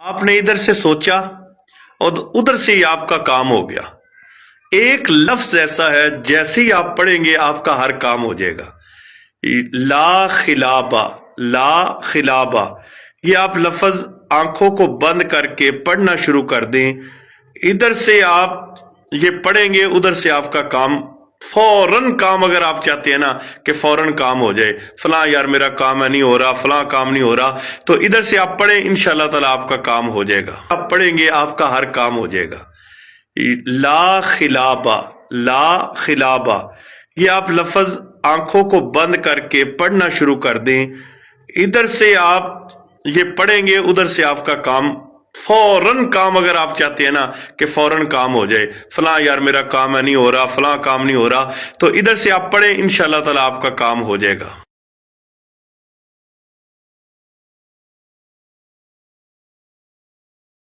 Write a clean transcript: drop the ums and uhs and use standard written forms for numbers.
آپ نے ادھر سے سوچا اور ادھر سے ہی آپ کا کام ہو گیا۔ ایک لفظ ایسا ہے جیسے ہی آپ پڑھیں گے آپ کا ہر کام ہو جائے گا۔ لا خلابہ، لا خلابہ، یہ آپ لفظ آنکھوں کو بند کر کے پڑھنا شروع کر دیں۔ ادھر سے آپ یہ پڑھیں گے، ادھر سے آپ کا کام فوراً، کام اگر آپ چاہتے ہیں نا کہ فوراً کام ہو جائے، فلاں یار میرا کام ہے نہیں ہو رہا، فلاں کام نہیں ہو رہا، تو ادھر سے آپ پڑھیں، انشاءاللہ تعالیٰ آپ کا کام ہو جائے گا۔ آپ پڑھیں گے آپ کا ہر کام ہو جائے گا۔ لا خلابہ، لا خلابہ، یہ آپ لفظ آنکھوں کو بند کر کے پڑھنا شروع کر دیں۔ ادھر سے آپ یہ پڑھیں گے، ادھر سے آپ کا کام فوراً، کام اگر آپ چاہتے ہیں نا کہ فوراً کام ہو جائے، فلاں یار میرا کام ہے نہیں ہو رہا، فلاں کام نہیں ہو رہا، تو ادھر سے آپ پڑھیں، انشاءاللہ تعالیٰ آپ کا کام ہو جائے گا۔